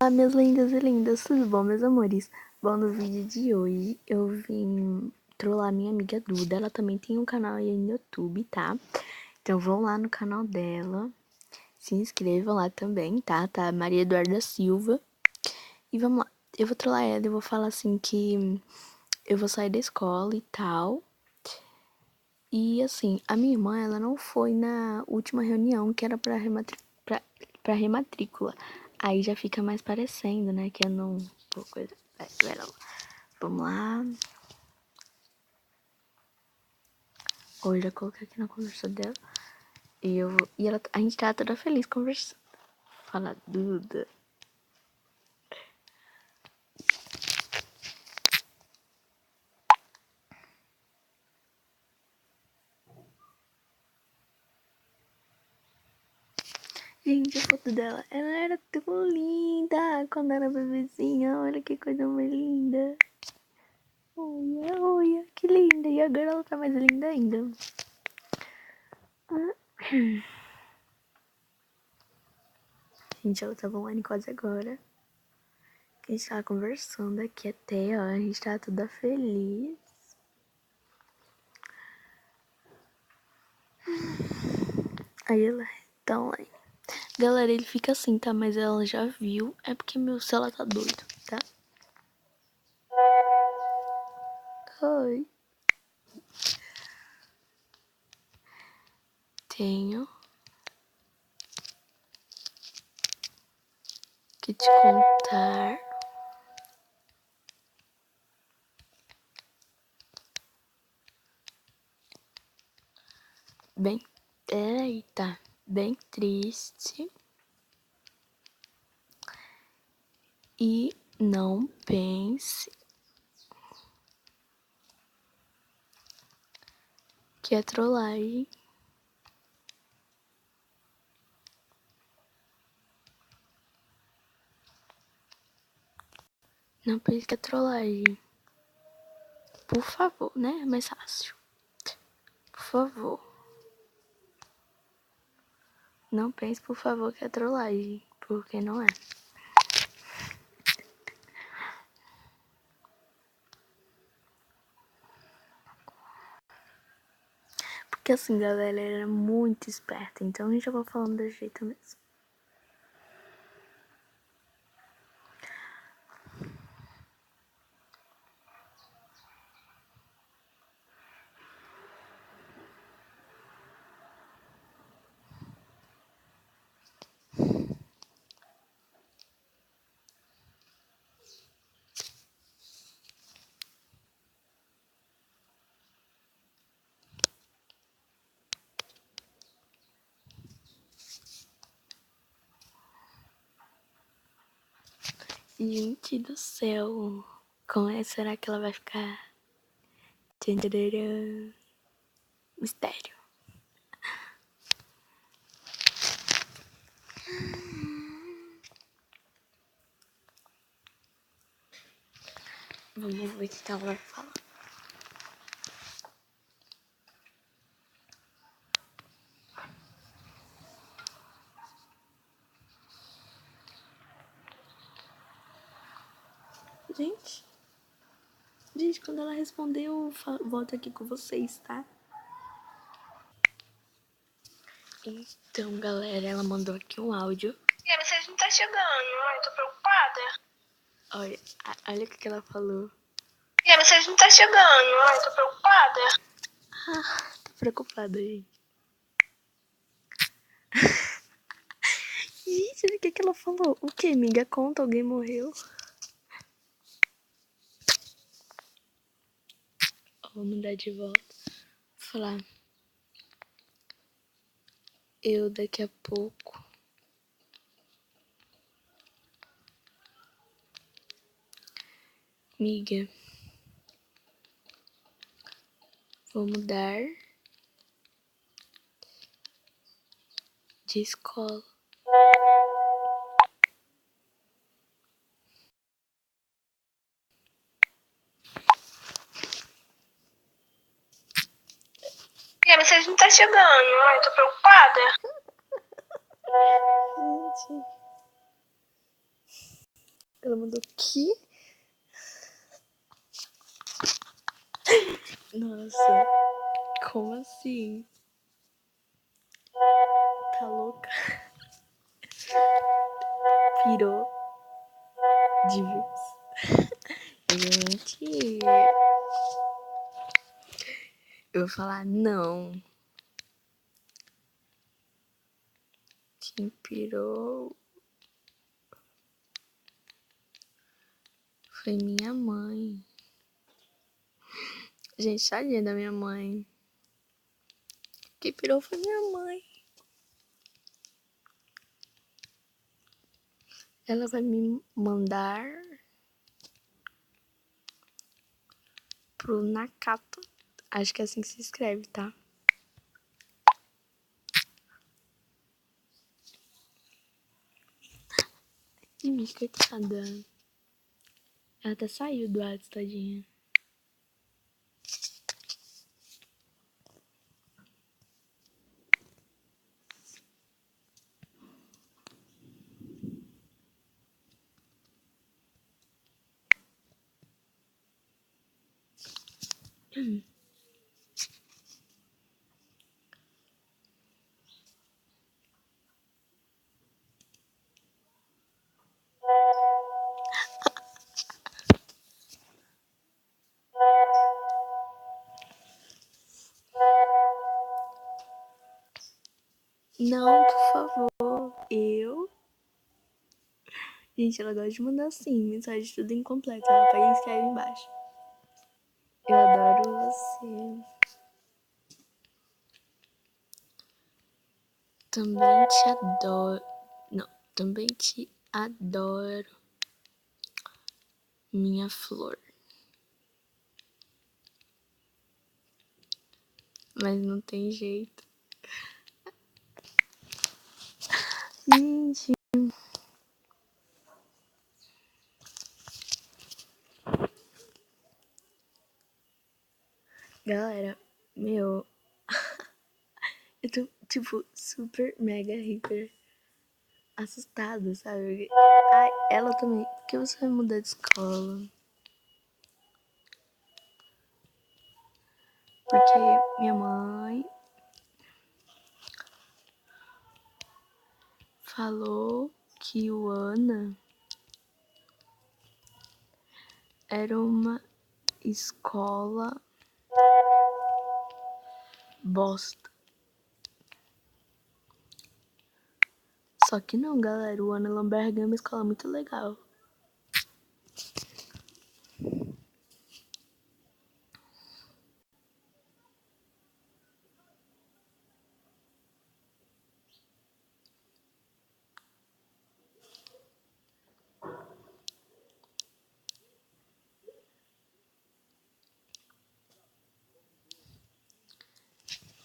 Olá, minhas lindas e lindas, tudo bom, meus amores? Bom, no vídeo de hoje eu vim trollar minha amiga Duda. Ela também tem um canal aí no YouTube, tá? Então vão lá no canal dela, se inscrevam lá também, tá? Tá Maria Eduarda Silva. E vamos lá, eu vou trollar ela, eu vou falar assim que eu vou sair da escola e tal. E assim, a minha irmã, ela não foi na última reunião que era pra rematrícula. Aí já fica mais parecendo, né, que eu não... Coisa... Pera lá. Vamos lá. Hoje já coloquei aqui na conversa dela. A gente tá toda feliz conversando. Fala, Duda. Gente, a foto dela, ela era tão linda quando era bebezinha. Olha que coisa mais linda. Olha, olha, que linda. E agora ela tá mais linda ainda. Gente, ela tava online quase agora. A gente tava conversando aqui até, ó. A gente tava toda feliz. Aí ela tá online. Galera, ele fica assim, tá? Mas ela já viu. É porque meu celular tá doido, tá? Oi. Tenho que te contar. Bem... Eita. Bem triste. E não pense que é trollagem. Não pense que é trollagem. Por favor, né? É mais fácil. Por favor. Não pense, por favor, que é trollagem. Porque não é. Porque assim, galera, ela era muito esperta. Então a gente já vai falando desse jeito mesmo. Gente do céu. Como é? Será que ela vai ficar? Tchandararã. Mistério. Vamos ver o que ela vai falar. Gente. Gente, quando ela responder, eu volto aqui com vocês, tá? Então, galera, ela mandou aqui um áudio. E a mensagem não tá chegando, eu tô preocupada. Olha o que ela falou. E a mensagem não tá chegando, eu tô preocupada. Tô preocupada, gente. Gente, o que ela falou? O que, amiga? Conta, alguém morreu? Vou mudar de volta. Vou falar. Eu daqui a pouco. Amiga. Vou mudar de escola. E a mensagem não tá chegando, eu tô preocupada. Gente. Ela mandou que? Nossa, como assim? Tá louca? Pirou de vez. Gente, eu vou falar não. Quem pirou foi minha mãe. Gente, tadinha da minha mãe. Quem pirou foi minha mãe. Ela vai me mandar pro Nakata. Acho que é assim que se escreve, tá? Ih, coitada. Ela até saiu do WhatsApp, tadinha. Não, por favor. Eu? Gente, ela gosta de mandar assim, mensagem tudo incompleta. Ela pega e escreve embaixo. Eu adoro você. Também te adoro. Não, também te adoro. Minha flor. Mas não tem jeito. Gente. Galera, meu. Eu tô, tipo, super, mega, hiper assustada, sabe? Ai, ela também. Por que você vai mudar de escola? Porque minha mãe falou que o Ana era uma escola bosta. Só que não, galera. O Ana Lamberg é uma escola muito legal.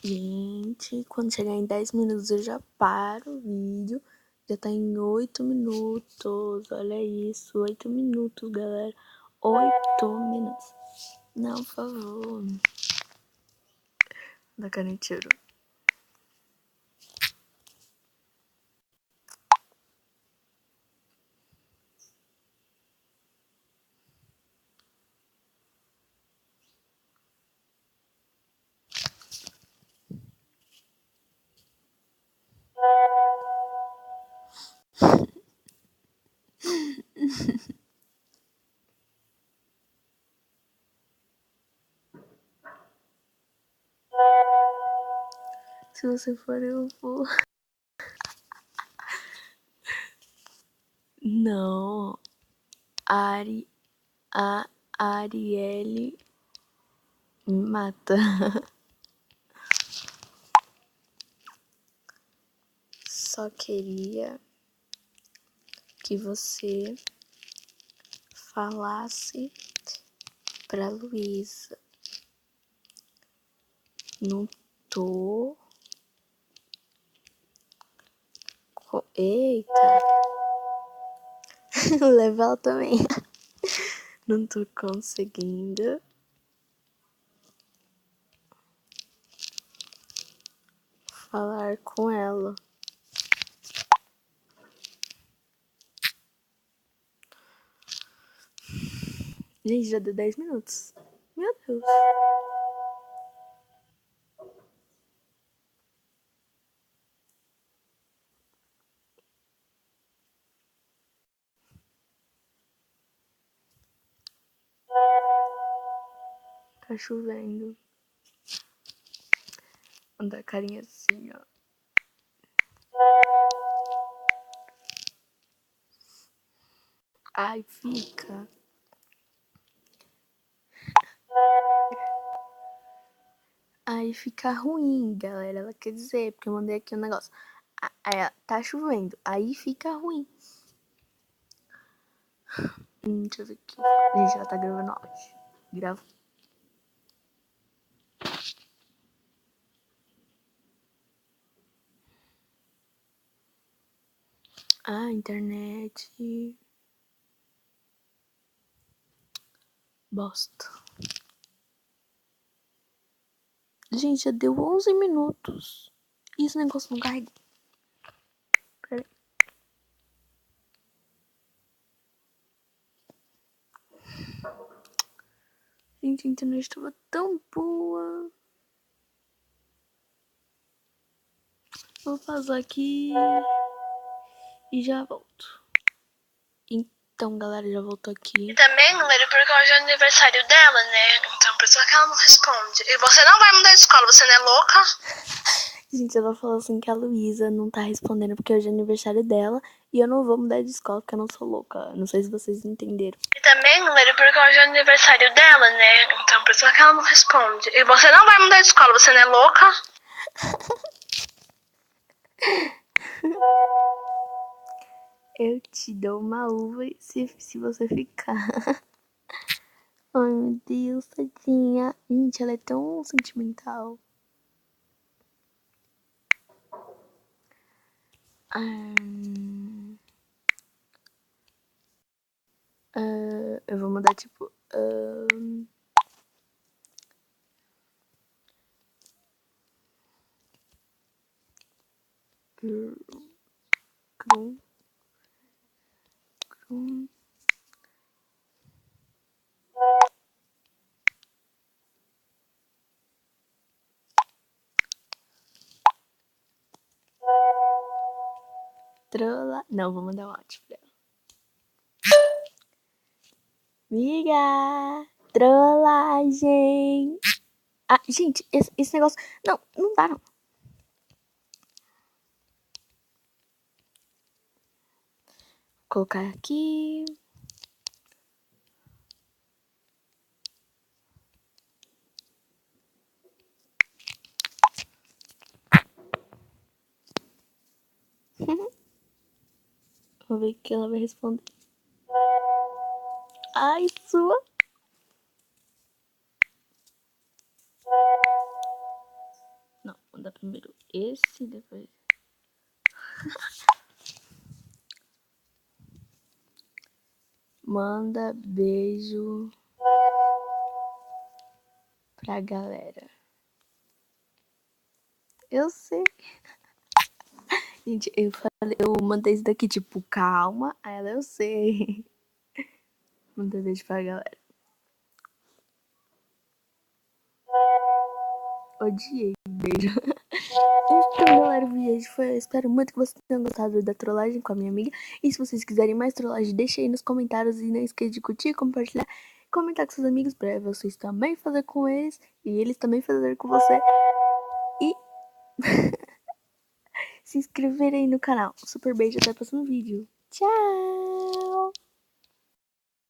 Gente, quando chegar em 10 minutos eu já paro o vídeo. Já tá em 8 minutos. Olha isso, 8 minutos, galera. 8 minutos. Não, por favor. Da canetiro. Se você for, eu vou. Não. Arielle me mata. Só queria que você falasse pra Luísa. Não tô. Eita! Leva ela também. Não tô conseguindo falar com ela. Gente, já deu 10 minutos. Meu Deus. Tá chovendo. Anda a carinha assim, ó. Ai, fica. Aí fica ruim, galera. Ela quer dizer, porque eu mandei aqui um negócio. Aí, tá chovendo. Aí fica ruim. Deixa eu ver aqui. Gente, ela tá gravando áudio. Grava. Ah, internet. Bosta. Gente, já deu 11 minutos. E esse negócio não carregou. Peraí. Gente, a internet tava tão boa. Vou pausar aqui e já volto. Então, galera, já voltou aqui. E também, galera, porque hoje é aniversário dela, né? Então, por isso que ela não responde. E você não vai mudar de escola, você não é louca? Gente, ela falou assim que a Luísa não tá respondendo porque hoje é aniversário dela e eu não vou mudar de escola porque eu não sou louca. Não sei se vocês entenderam. E também, galera, porque hoje é aniversário dela, né? Então, por isso que ela não responde. E você não vai mudar de escola, você não é louca? Eu te dou uma uva se você ficar. Ai, meu Deus, tadinha. Gente, ela é tão sentimental. Eu vou mudar, tipo... Crum. Trola... Não, vou mandar um áudio pra ela. Amiga, trollagem. Ah, gente, esse negócio... Não, não dá, não. Vou colocar aqui. Vou ver o que ela vai responder. Ai, sua. Não, vou mandar primeiro esse, depois... Manda beijo pra galera. Eu sei. Gente, eu mandei isso daqui, tipo, calma. Aí ela, eu sei. Manda beijo pra galera. Odiei. Beijo. Então, galera, o vídeo de foi. Eu espero muito que vocês tenham gostado da trollagem com a minha amiga. E se vocês quiserem mais trollagem, deixem aí nos comentários. E não esqueça de curtir, compartilhar, comentar com seus amigos pra vocês também fazer com eles. E eles também fazerem com você. E se inscreverem no canal. Super beijo, até o próximo vídeo. Tchau!